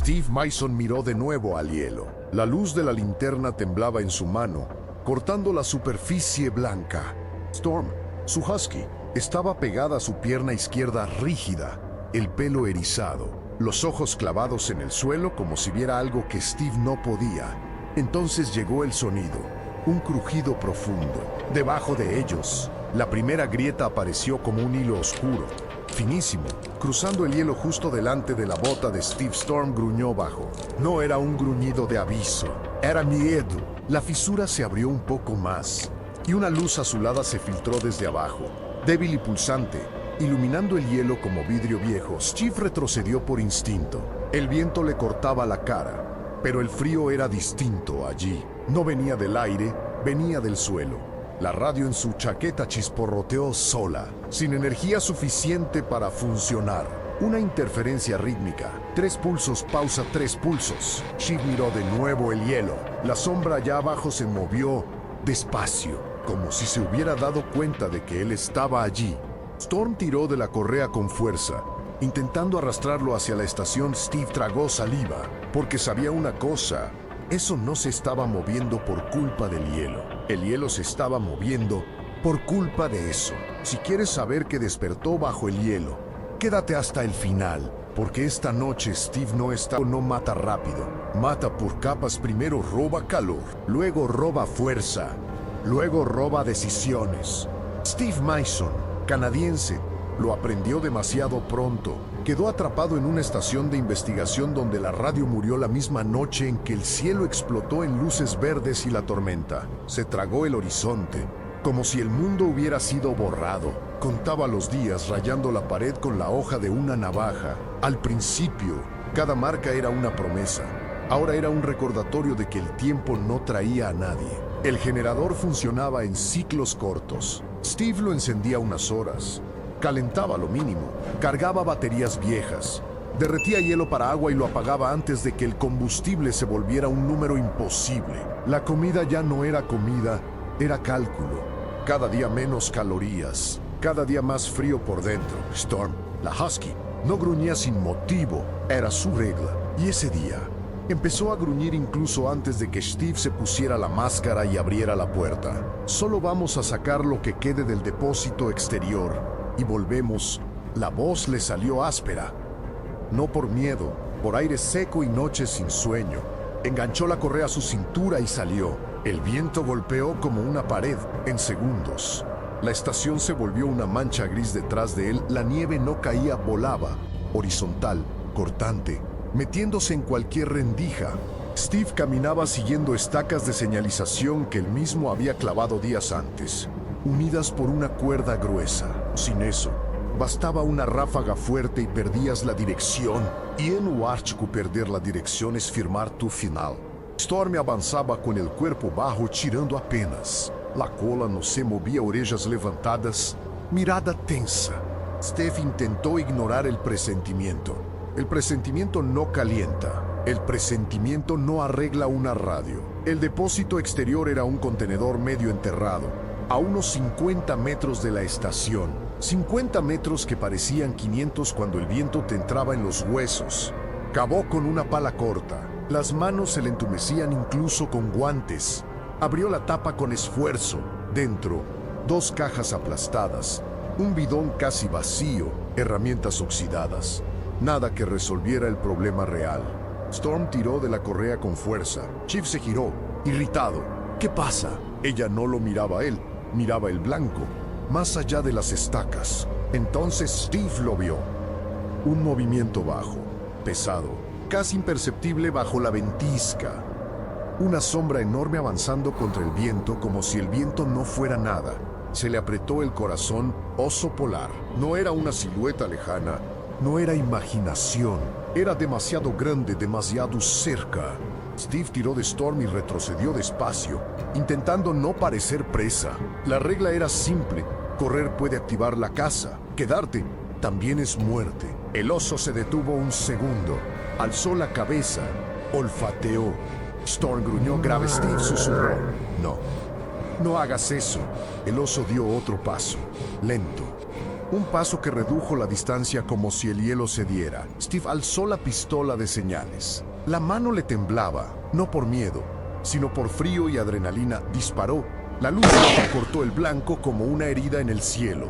Steve Mason miró de nuevo al hielo. La luz de la linterna temblaba en su mano, cortando la superficie blanca. Storm, su husky, estaba pegada a su pierna izquierda rígida, el pelo erizado, los ojos clavados en el suelo como si viera algo que Steve no podía. Entonces llegó el sonido, un crujido profundo. Debajo de ellos, la primera grieta apareció como un hilo oscuro, finísimo, cruzando el hielo justo delante de la bota de Steve. Storm gruñó bajo. No era un gruñido de aviso, era miedo. La fisura se abrió un poco más, y una luz azulada se filtró desde abajo, débil y pulsante, iluminando el hielo como vidrio viejo. Steve retrocedió por instinto. El viento le cortaba la cara, pero el frío era distinto allí. No venía del aire, venía del suelo. La radio en su chaqueta chisporroteó sola, sin energía suficiente para funcionar. Una interferencia rítmica. 3 pulsos, pausa, 3 pulsos. Steve miró de nuevo el hielo. La sombra allá abajo se movió despacio, como si se hubiera dado cuenta de que él estaba allí. Storm tiró de la correa con fuerza, intentando arrastrarlo hacia la estación. Steve tragó saliva, porque sabía una cosa: eso no se estaba moviendo por culpa del hielo. El hielo se estaba moviendo por culpa de eso. Si quieres saber qué despertó bajo el hielo, quédate hasta el final, porque esta noche Steve no mata rápido. Mata por capas. Primero roba calor, luego roba fuerza, luego roba decisiones. Steve Mason, canadiense, lo aprendió demasiado pronto. Quedó atrapado en una estación de investigación donde la radio murió la misma noche en que el cielo explotó en luces verdes y la tormenta. Se tragó el horizonte, como si el mundo hubiera sido borrado. Contaba los días rayando la pared con la hoja de una navaja. Al principio, cada marca era una promesa. Ahora era un recordatorio de que el tiempo no traía a nadie. El generador funcionaba en ciclos cortos. Steve lo encendía unas horas. Calentaba lo mínimo, cargaba baterías viejas, derretía hielo para agua y lo apagaba antes de que el combustible se volviera un número imposible. La comida ya no era comida, era cálculo. Cada día menos calorías, cada día más frío por dentro. Storm, la husky, no gruñía sin motivo, era su regla. Y ese día empezó a gruñir incluso antes de que Steve se pusiera la máscara y abriera la puerta. Solo vamos a sacar lo que quede del depósito exterior. Y volvemos. La voz le salió áspera. No por miedo, por aire seco y noches sin sueño. Enganchó la correa a su cintura y salió. El viento golpeó como una pared en segundos. La estación se volvió una mancha gris detrás de él. La nieve no caía, volaba, horizontal, cortante, metiéndose en cualquier rendija. Steve caminaba siguiendo estacas de señalización que él mismo había clavado días antes, unidas por una cuerda gruesa. Sin eso, bastaba una ráfaga fuerte y perdías la dirección. Y en o Ártico perder la dirección es firmar tu final. Storm avançava com el cuerpo bajo, tirando apenas. La cola no se movia, orejas levantadas, mirada tensa. Steve intentó ignorar el presentimiento. El presentimiento no calienta. El presentimiento no arregla una radio. El depósito exterior era un contenedor medio enterrado, a unos 50 metros de la estación. 50 metros que parecían 500 cuando el viento te entraba en los huesos. Cavó con una pala corta. Las manos se le entumecían incluso con guantes. Abrió la tapa con esfuerzo. Dentro, 2 cajas aplastadas, un bidón casi vacío, herramientas oxidadas. Nada que resolviera el problema real. Storm tiró de la correa con fuerza. Chief se giró, irritado. ¿Qué pasa? Ella no lo miraba a él, miraba el blanco, más allá de las estacas. Entonces Steve lo vio. Un movimiento bajo, pesado, casi imperceptible bajo la ventisca. Una sombra enorme avanzando contra el viento como si el viento no fuera nada. Se le apretó el corazón. Oso polar. No era una silueta lejana, no era imaginación. Era demasiado grande, demasiado cerca. Steve tiró de Storm y retrocedió despacio, intentando no parecer presa. La regla era simple: correr puede activar la caza, quedarte también es muerte. El oso se detuvo un segundo, alzó la cabeza, olfateó. Storm gruñó grave. Steve susurró: no, no hagas eso. El oso dio otro paso, lento, Un paso que redujo la distancia como si el hielo cediera. Steve alzó la pistola de señales. La mano le temblaba, no por miedo, sino por frío y adrenalina. Disparó. La luz cortó el blanco como una herida en el cielo.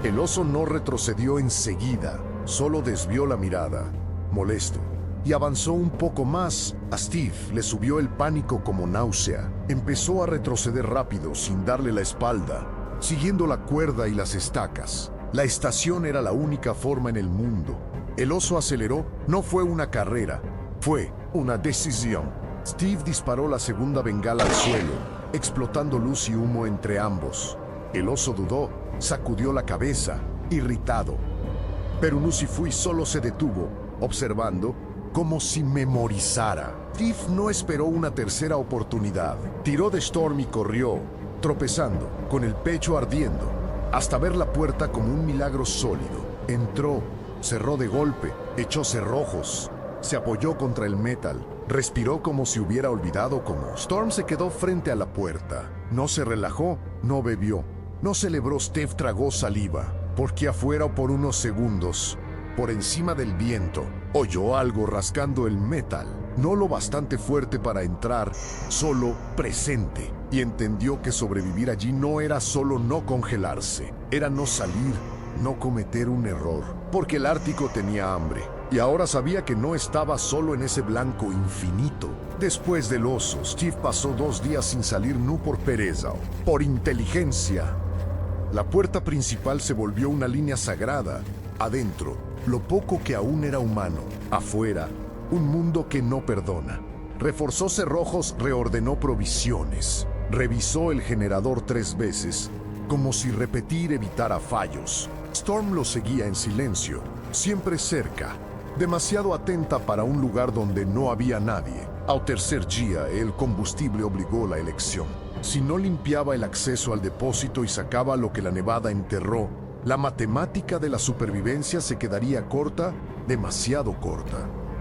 El oso no retrocedió enseguida, solo desvió la mirada, molesto, y avanzó un poco más. A Steve le subió el pánico como náusea. Empezó a retroceder rápido, sin darle la espalda, siguiendo la cuerda y las estacas. La estación era la única forma en el mundo. El oso aceleró. No fue una carrera, fue una decisión. Steve disparó la segunda bengala al suelo, explotando luz y humo entre ambos. El oso dudó, sacudió la cabeza, irritado. Pero Nusifui solo se detuvo, observando, como si memorizara. Steve no esperó una tercera oportunidad. Tiró de Storm y corrió, tropezando, con el pecho ardiendo, hasta ver la puerta como un milagro sólido. Entró, cerró de golpe, echó cerrojos, se apoyó contra el metal, respiró como si hubiera olvidado cómo. Storm se quedó frente a la puerta. No se relajó, no bebió, no celebró. Steve tragó saliva, porque afuera por unos segundos, por encima del viento, oyó algo rascando el metal. No lo bastante fuerte para entrar, solo presente. Y entendió que sobrevivir allí no era solo no congelarse, era no salir, no cometer un error. Porque el Ártico tenía hambre, y ahora sabía que no estaba solo en ese blanco infinito. Después del oso, Steve pasó 2 días sin salir, no por pereza, por inteligencia. La puerta principal se volvió una línea sagrada. Adentro, lo poco que aún era humano. Afuera, un mundo que no perdona. Reforzó cerrojos, reordenó provisiones. Revisó el generador 3 veces, como si repetir evitara fallos. Storm lo seguía en silencio, siempre cerca, demasiado atenta para un lugar donde no había nadie. Al tercer día, el combustible obligó la elección. Si no limpiaba el acceso al depósito y sacaba lo que la nevada enterró, la matemática de la supervivencia se quedaría corta, demasiado corta.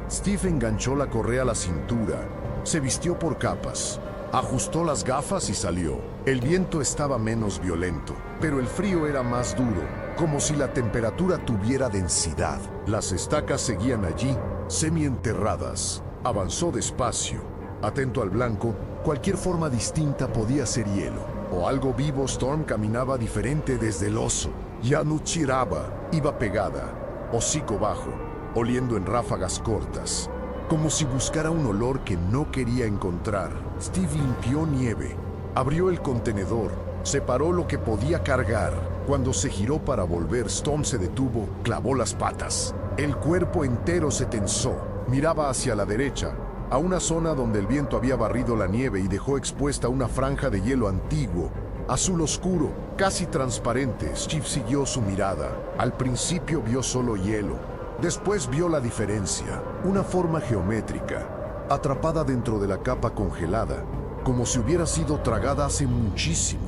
Steve enganchó la correa a la cintura, se vistió por capas, ajustó las gafas y salió. El viento estaba menos violento, pero el frío era más duro, como si la temperatura tuviera densidad. Las estacas seguían allí, semienterradas. Avanzó despacio, atento al blanco. Cualquier forma distinta podía ser hielo, o algo vivo. Storm caminaba diferente desde el oso. Ya no chiraba, iba pegada, hocico bajo, oliendo en ráfagas cortas, como si buscara un olor que no quería encontrar. Steve limpió nieve, abrió el contenedor, separó lo que podía cargar. Cuando se giró para volver, Storm se detuvo, clavó las patas. El cuerpo entero se tensó. Miraba hacia la derecha, a una zona donde el viento había barrido la nieve y dejó expuesta una franja de hielo antiguo, azul oscuro, casi transparente. Steve siguió su mirada. Al principio vio solo hielo. Después vio la diferencia, una forma geométrica, atrapada dentro de la capa congelada, como si hubiera sido tragada hace muchísimo.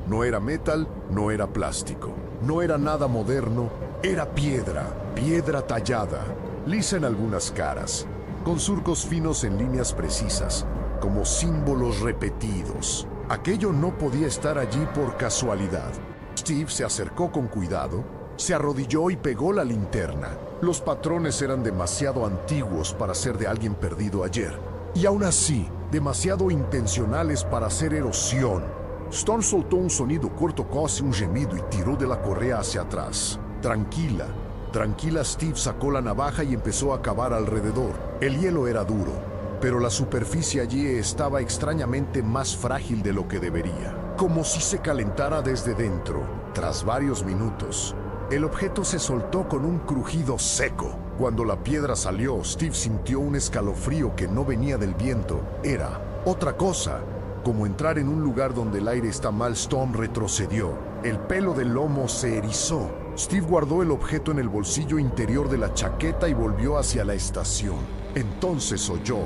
No era metal, no era plástico, no era nada moderno, era piedra, piedra tallada, lisa en algunas caras, con surcos finos en líneas precisas, como símbolos repetidos. Aquello no podía estar allí por casualidad. Steve se acercó con cuidado, se arrodilló y pegó la linterna. Los patrones eran demasiado antiguos para ser de alguien perdido ayer, y aún así, demasiado intencionales para hacer erosión. Storm soltó un sonido corto, casi un gemido, y tiró de la correa hacia atrás. Tranquila, tranquila. Steve sacó la navaja y empezó a cavar alrededor. El hielo era duro, pero la superficie allí estaba extrañamente más frágil de lo que debería, como si se calentara desde dentro. Tras varios minutos, el objeto se soltó con un crujido seco. Cuando la piedra salió, Steve sintió un escalofrío que no venía del viento. Era otra cosa, como entrar en un lugar donde el aire está mal. Storm retrocedió. El pelo del lomo se erizó. Steve guardó el objeto en el bolsillo interior de la chaqueta y volvió hacia la estación. Entonces oyó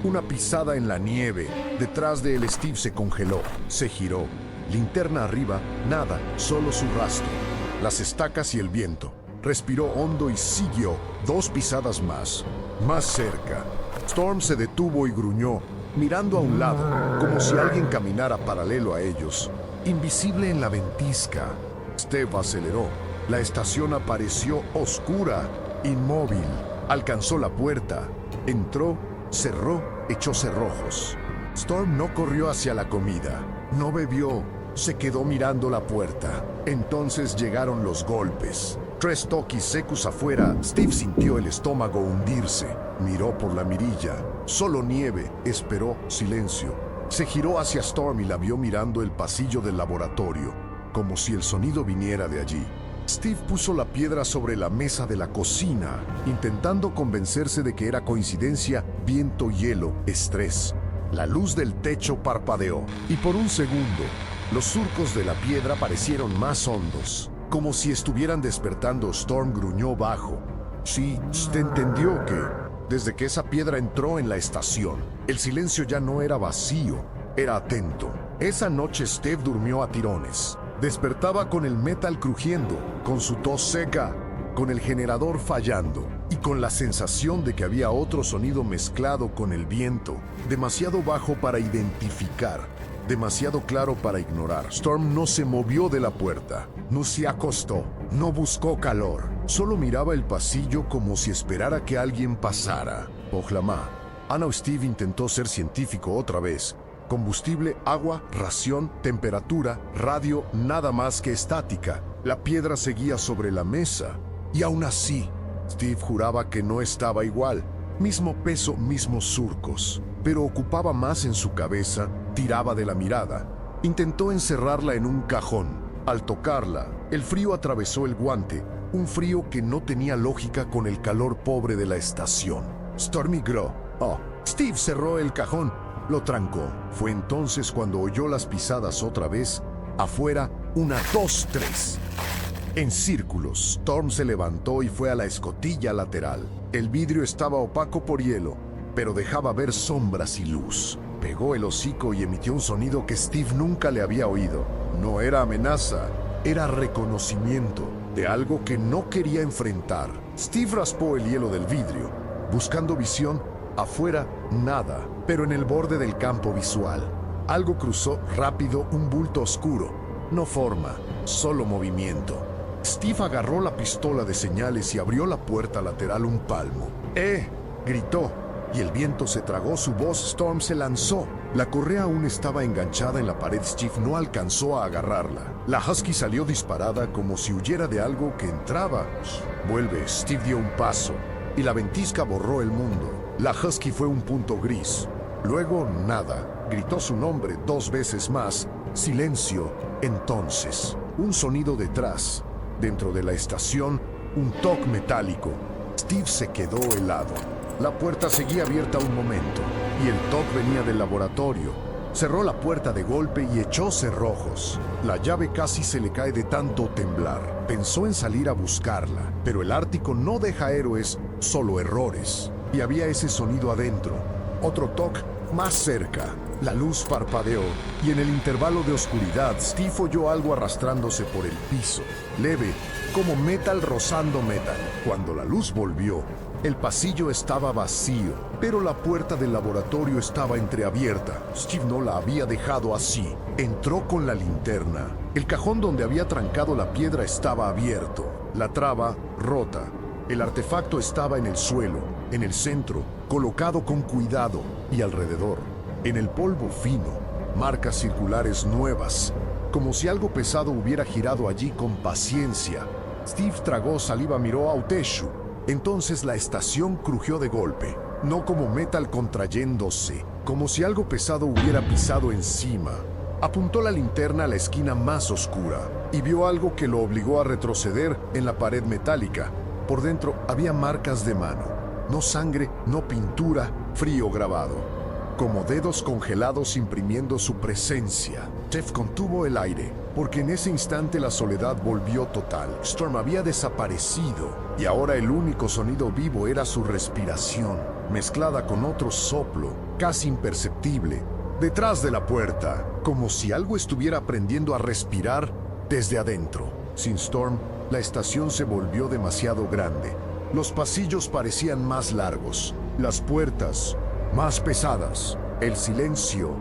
una pisada en la nieve. Detrás de él, Steve se congeló. Se giró. Linterna arriba, nada, solo su rastro. Las estacas y el viento. Respiró hondo y siguió. 2 pisadas más cerca. Storm se detuvo y gruñó, mirando a un lado, como si alguien caminara paralelo a ellos, invisible en la ventisca. Steve aceleró. La estación apareció oscura, inmóvil. Alcanzó la puerta, entró, cerró, echó cerrojos. Storm no corrió hacia la comida, no bebió, se quedó mirando la puerta. Entonces llegaron los golpes. 3 toques secos afuera. Steve sintió el estómago hundirse. Miró por la mirilla. Solo nieve. Esperó. Silencio. Se giró hacia Storm y la vio mirando el pasillo del laboratorio, como si el sonido viniera de allí. Steve puso la piedra sobre la mesa de la cocina, intentando convencerse de que era coincidencia, viento, hielo, estrés. La luz del techo parpadeó, y por un segundo, los surcos de la piedra parecieron más hondos, como si estuvieran despertando. Storm gruñó bajo. Sí, usted entendió que, desde que esa piedra entró en la estación, el silencio ya no era vacío, era atento. Esa noche Steve durmió a tirones. Despertaba con el metal crujiendo, con su tos seca, con el generador fallando y con la sensación de que había otro sonido mezclado con el viento, demasiado bajo para identificar, demasiado claro para ignorar. Storm no se movió de la puerta, no se acostó, no buscó calor, solo miraba el pasillo como si esperara que alguien pasara. Ojlamá. Ana o Steve intentó ser científico otra vez. Combustible, agua, ración, temperatura, radio, nada más que estática. La piedra seguía sobre la mesa. Y aún así, Steve juraba que no estaba igual. Mismo peso, mismos surcos. Pero ocupaba más en su cabeza, tiraba de la mirada. Intentó encerrarla en un cajón. Al tocarla, el frío atravesó el guante. Un frío que no tenía lógica con el calor pobre de la estación. Storm migró. Oh, Steve cerró el cajón. Lo trancó. Fue entonces cuando oyó las pisadas otra vez. Afuera, 1, 2, 3. En círculos, Storm se levantó y fue a la escotilla lateral. El vidrio estaba opaco por hielo, pero dejaba ver sombras y luz. Pegó el hocico y emitió un sonido que Steve nunca le había oído. No era amenaza, era reconocimiento de algo que no quería enfrentar. Steve raspó el hielo del vidrio, buscando visión. Afuera, nada, pero en el borde del campo visual. Algo cruzó rápido, un bulto oscuro. No forma, solo movimiento. Steve agarró la pistola de señales y abrió la puerta lateral un palmo. Gritó, y el viento se tragó su voz. Storm se lanzó. La correa aún estaba enganchada en la pared. Steve no alcanzó a agarrarla. La Husky salió disparada como si huyera de algo que entraba. Vuelve. Steve dio un paso, y la ventisca borró el mundo. La Husky fue un punto gris. Luego, nada. Gritó su nombre 2 veces más. Silencio. Entonces, un sonido detrás. Dentro de la estación, un toque metálico. Steve se quedó helado. La puerta seguía abierta un momento, y el toque venía del laboratorio. Cerró la puerta de golpe y echó cerrojos. La llave casi se le cae de tanto temblar. Pensó en salir a buscarla, pero el Ártico no deja héroes, solo errores. Y había ese sonido adentro. Otro toque, más cerca. La luz parpadeó, y en el intervalo de oscuridad, Steve oyó algo arrastrándose por el piso. Leve, como metal rozando metal. Cuando la luz volvió, el pasillo estaba vacío, pero la puerta del laboratorio estaba entreabierta. Steve no la había dejado así. Entró con la linterna. El cajón donde había trancado la piedra estaba abierto. La traba, rota. El artefacto estaba en el suelo, en el centro, colocado con cuidado, y alrededor, en el polvo fino, marcas circulares nuevas, como si algo pesado hubiera girado allí con paciencia. Steve tragó saliva, miró a Uteshu. Entonces la estación crujió de golpe, no como metal contrayéndose, como si algo pesado hubiera pisado encima. Apuntó la linterna a la esquina más oscura y vio algo que lo obligó a retroceder en la pared metálica. Por dentro había marcas de mano, no sangre, no pintura, frío grabado, como dedos congelados imprimiendo su presencia. Jeff contuvo el aire, porque en ese instante la soledad volvió total. Storm había desaparecido, y ahora el único sonido vivo era su respiración, mezclada con otro soplo, casi imperceptible, detrás de la puerta, como si algo estuviera aprendiendo a respirar desde adentro. Sin Storm, la estación se volvió demasiado grande. Los pasillos parecían más largos, las puertas más pesadas, el silencio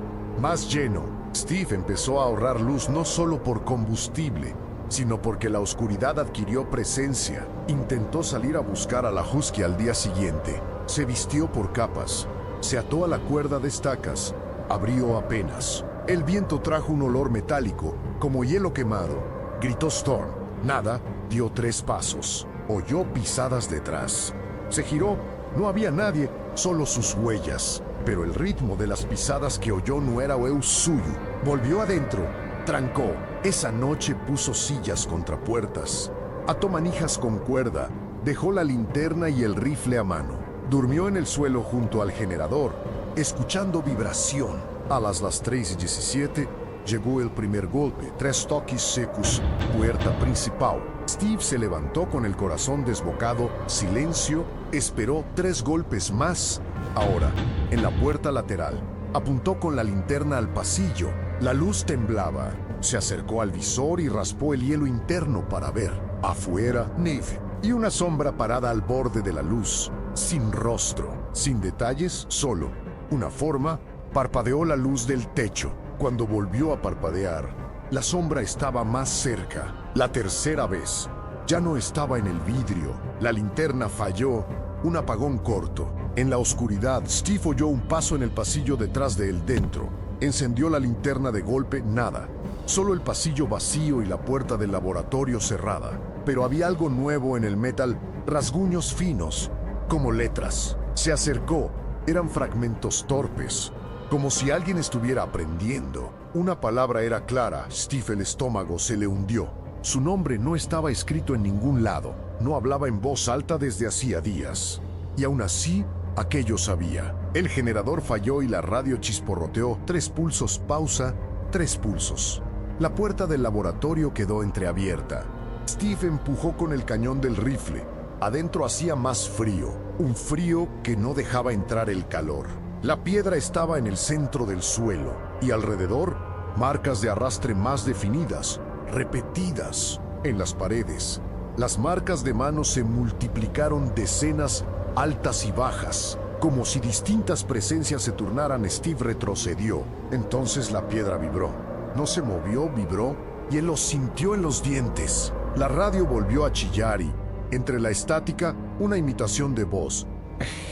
más lleno. Steve empezó a ahorrar luz no solo por combustible, sino porque la oscuridad adquirió presencia. Intentó salir a buscar a la Husky al día siguiente. Se vistió por capas, se ató a la cuerda de estacas, abrió apenas. El viento trajo un olor metálico, como hielo quemado. Gritó Storm. Nada, dio 3 pasos. Oyó pisadas detrás. Se giró, no había nadie, solo sus huellas. Pero el ritmo de las pisadas que oyó no era el suyo. Volvió adentro, trancó. Esa noche puso sillas contra puertas. Ató manijas con cuerda, dejó la linterna y el rifle a mano. Durmió en el suelo junto al generador, escuchando vibración. A las 3:17 llegó el primer golpe, 3 toques secos, puerta principal. Steve se levantó con el corazón desbocado, silencio, esperó 3 golpes más. Ahora, en la puerta lateral, apuntó con la linterna al pasillo. La luz temblaba. Se acercó al visor y raspó el hielo interno para ver. Afuera, nieve y una sombra parada al borde de la luz, sin rostro, sin detalles, solo una forma. Parpadeó la luz del techo. Cuando volvió a parpadear, la sombra estaba más cerca. La tercera vez, ya no estaba en el vidrio. La linterna falló. Un apagón corto. En la oscuridad, Steve oyó un paso en el pasillo detrás de él dentro. Encendió la linterna de golpe, nada. Solo el pasillo vacío y la puerta del laboratorio cerrada. Pero había algo nuevo en el metal, rasguños finos, como letras. Se acercó. Eran fragmentos torpes, como si alguien estuviera aprendiendo. Una palabra era clara. Steve, el estómago se le hundió. Su nombre no estaba escrito en ningún lado. No hablaba en voz alta desde hacía días. Y aún así, aquello sabía. El generador falló y la radio chisporroteó. 3 pulsos, pausa, 3 pulsos. La puerta del laboratorio quedó entreabierta. Steve empujó con el cañón del rifle. Adentro hacía más frío, un frío que no dejaba entrar el calor. La piedra estaba en el centro del suelo y alrededor, marcas de arrastre más definidas, repetidas en las paredes. Las marcas de manos se multiplicaron decenas altas y bajas, como si distintas presencias se turnaran. Steve retrocedió. Entonces la piedra vibró. No se movió, vibró, y él lo sintió en los dientes. La radio volvió a chillar y, entre la estática, una imitación de voz.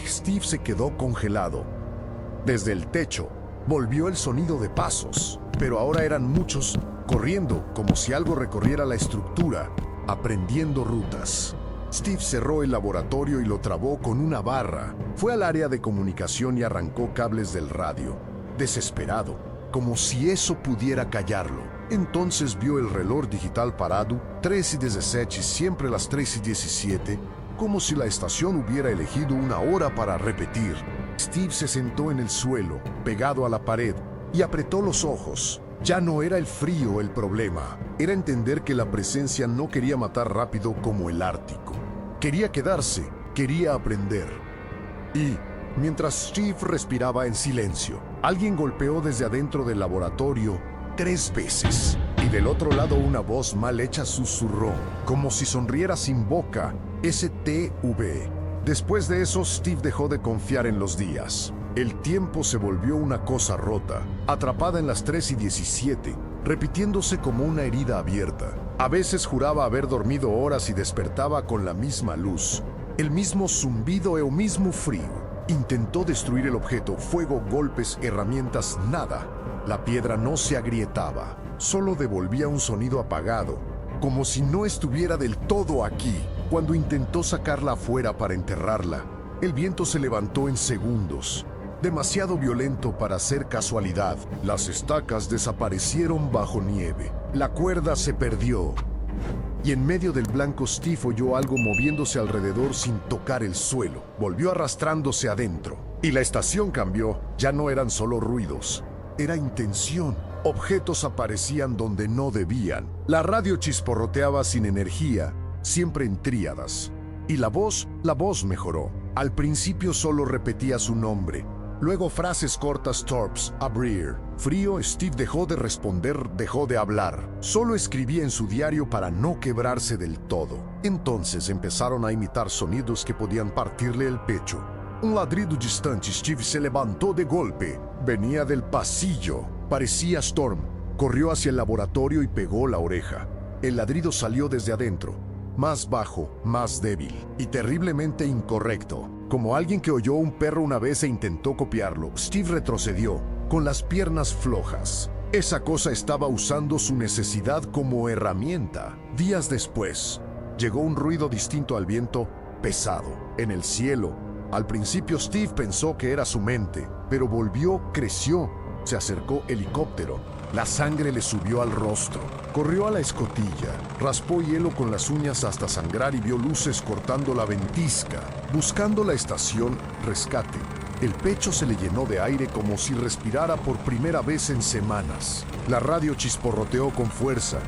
Steve se quedó congelado. Desde el techo, volvió el sonido de pasos, pero ahora eran muchos, corriendo como si algo recorriera la estructura, aprendiendo rutas. Steve cerró el laboratorio y lo trabó con una barra. Fue al área de comunicación y arrancó cables del radio. Desesperado, como si eso pudiera callarlo. Entonces vio el reloj digital parado, 3:17, siempre las 3:17, como si la estación hubiera elegido una hora para repetir. Steve se sentó en el suelo, pegado a la pared, y apretó los ojos. Ya no era el frío el problema, era entender que la presencia no quería matar rápido como el Ártico. Quería quedarse, quería aprender. Y, mientras Steve respiraba en silencio, alguien golpeó desde adentro del laboratorio 3 veces. Y del otro lado una voz mal hecha susurró, como si sonriera sin boca, STV. Después de eso, Steve dejó de confiar en los días. El tiempo se volvió una cosa rota, atrapada en las 3:17, repitiéndose como una herida abierta. A veces juraba haber dormido horas y despertaba con la misma luz, el mismo zumbido y el mismo frío. Intentó destruir el objeto, fuego, golpes, herramientas, nada. La piedra no se agrietaba, solo devolvía un sonido apagado, como si no estuviera del todo aquí. Cuando intentó sacarla afuera para enterrarla, el viento se levantó en segundos, demasiado violento para ser casualidad. Las estacas desaparecieron bajo nieve, la cuerda se perdió, y en medio del blanco Steve oyó algo moviéndose alrededor sin tocar el suelo. Volvió arrastrándose adentro, y la estación cambió. Ya no eran solo ruidos, era intención. Objetos aparecían donde no debían. La radio chisporroteaba sin energía, siempre en tríadas. Y la voz mejoró. Al principio solo repetía su nombre. Luego frases cortas, torps, abrir. Frío, Steve dejó de responder, dejó de hablar. Solo escribía en su diario para no quebrarse del todo. Entonces empezaron a imitar sonidos que podían partirle el pecho. Un ladrido distante. Steve se levantó de golpe. Venía del pasillo. Parecía Storm. Corrió hacia el laboratorio y pegó la oreja. El ladrido salió desde adentro, más bajo, más débil y terriblemente incorrecto. Como alguien que oyó un perro una vez e intentó copiarlo, Steve retrocedió, con las piernas flojas. Esa cosa estaba usando su necesidad como herramienta. Días después, llegó un ruido distinto al viento, pesado, en el cielo. Al principio Steve pensó que era su mente, pero volvió, creció. Se acercó helicóptero. La sangre le subió al rostro. Corrió a la escotilla, raspó hielo con las uñas hasta sangrar y vio luces cortando la ventisca. Buscando la estación rescate, el pecho se le llenó de aire como si respirara por primera vez en semanas. La radio chisporroteó con fuerza,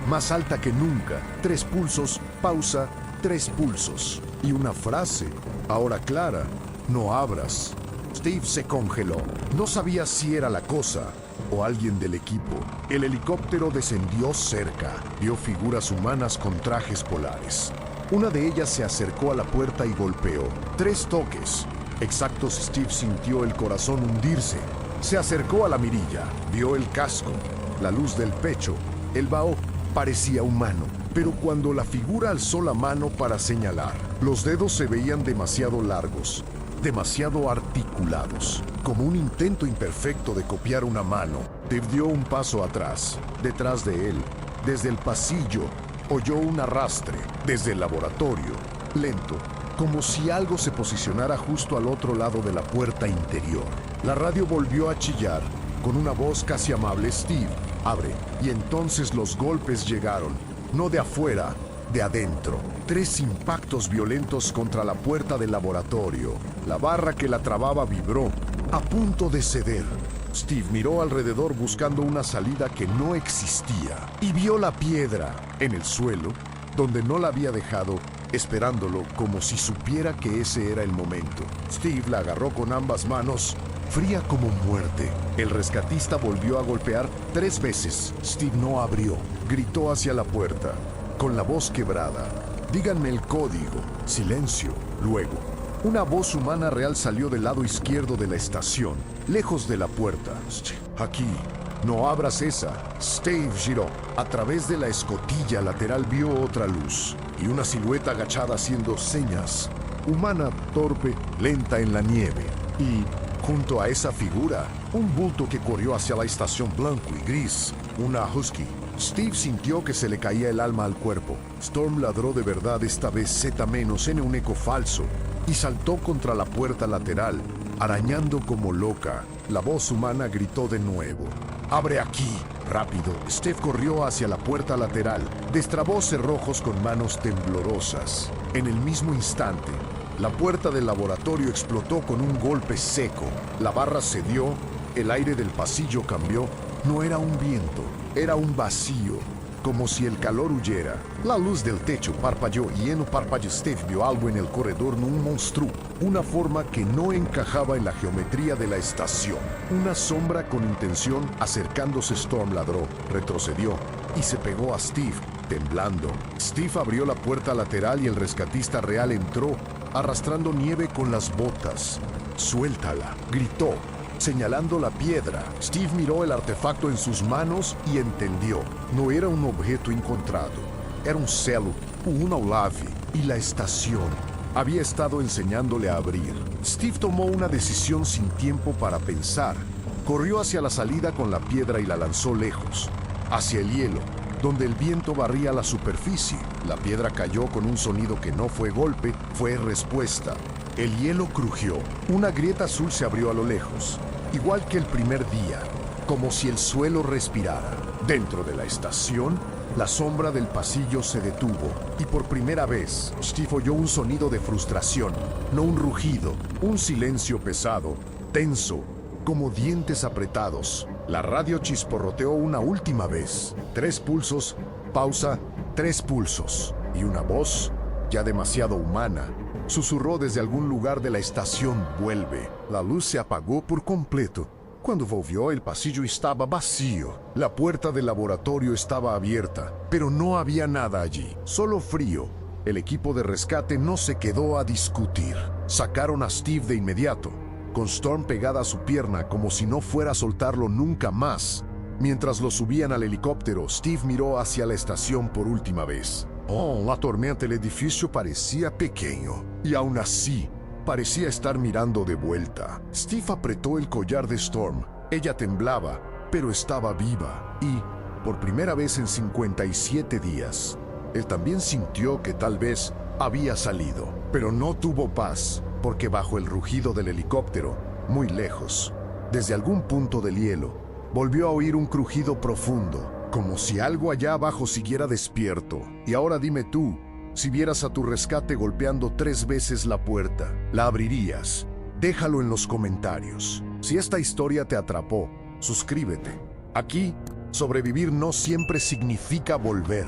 más alta que nunca. 3 pulsos, pausa, 3 pulsos. Y una frase, ahora clara: no abras. Steve se congeló. No sabía si era la cosa o alguien del equipo. El helicóptero descendió cerca. Vio figuras humanas con trajes polares. Una de ellas se acercó a la puerta y golpeó. 3 toques. Exactos. Steve sintió el corazón hundirse. Se acercó a la mirilla. Vio el casco, la luz del pecho. El vaho parecía humano. Pero cuando la figura alzó la mano para señalar, los dedos se veían demasiado largos, demasiado articulados, como un intento imperfecto de copiar una mano. Steve dio un paso atrás. Detrás de él, desde el pasillo, oyó un arrastre. Desde el laboratorio, lento, como si algo se posicionara justo al otro lado de la puerta interior. La radio volvió a chillar, con una voz casi amable: Steve, abre. Y entonces los golpes llegaron, no de afuera, de adentro. 3 impactos violentos contra la puerta del laboratorio. La barra que la trababa vibró, a punto de ceder. Steve miró alrededor buscando una salida que no existía y vio la piedra en el suelo, donde no la había dejado, esperándolo como si supiera que ese era el momento. Steve la agarró con ambas manos, fría como muerte. El rescatista volvió a golpear 3 veces. Steve no abrió. Gritó hacia la puerta, con la voz quebrada: díganme el código. Silencio. Luego, una voz humana real salió del lado izquierdo de la estación, lejos de la puerta. Aquí. No abras esa. Steve giró. A través de la escotilla lateral vio otra luz y una silueta agachada haciendo señas. Humana, torpe, lenta en la nieve. Y, junto a esa figura, un bulto que corrió hacia la estación, blanco y gris. Una husky. Steve sintió que se le caía el alma al cuerpo. Storm ladró de verdad, esta vez Z- en un eco falso, y saltó contra la puerta lateral, arañando como loca. La voz humana gritó de nuevo: ¡abre aquí! Rápido, Steve corrió hacia la puerta lateral, destrabó cerrojos con manos temblorosas. En el mismo instante, la puerta del laboratorio explotó con un golpe seco. La barra cedió, el aire del pasillo cambió. No era un viento, era un vacío, como si el calor huyera. La luz del techo parpadeó y en un parpadeo Steve vio algo en el corredor, un monstruo, una forma que no encajaba en la geometría de la estación. Una sombra con intención acercándose. Storm ladró, retrocedió y se pegó a Steve, temblando. Steve abrió la puerta lateral y el rescatista real entró, arrastrando nieve con las botas. ¡Suéltala!, gritó, señalando la piedra. Steve miró el artefacto en sus manos y entendió. No era un objeto encontrado, era un celo, una olave, y la estación había estado enseñándole a abrir. Steve tomó una decisión sin tiempo para pensar. Corrió hacia la salida con la piedra y la lanzó lejos, hacia el hielo, donde el viento barría la superficie. La piedra cayó con un sonido que no fue golpe, fue respuesta. El hielo crujió. Una grieta azul se abrió a lo lejos, igual que el primer día, como si el suelo respirara. Dentro de la estación, la sombra del pasillo se detuvo, y por primera vez, Steve oyó un sonido de frustración, no un rugido, un silencio pesado, tenso, como dientes apretados. La radio chisporroteó una última vez. 3 pulsos, pausa, 3 pulsos. Y una voz, ya demasiado humana, susurró desde algún lugar de la estación: vuelve. La luz se apagó por completo. Cuando volvió, el pasillo estaba vacío. La puerta del laboratorio estaba abierta, pero no había nada allí, solo frío. El equipo de rescate no se quedó a discutir. Sacaron a Steve de inmediato, con Storm pegada a su pierna como si no fuera a soltarlo nunca más. Mientras lo subían al helicóptero, Steve miró hacia la estación por última vez. Oh, la tormenta del edificio parecía pequeño, y aún así, parecía estar mirando de vuelta. Steve apretó el collar de Storm. Ella temblaba, pero estaba viva, y, por primera vez en 57 días, él también sintió que tal vez había salido, pero no tuvo paz, porque bajo el rugido del helicóptero, muy lejos, desde algún punto del hielo, volvió a oír un crujido profundo, como si algo allá abajo siguiera despierto. Y ahora dime tú, si vieras a tu rescate golpeando 3 veces la puerta, ¿la abrirías? Déjalo en los comentarios. Si esta historia te atrapó, suscríbete. Aquí, sobrevivir no siempre significa volver.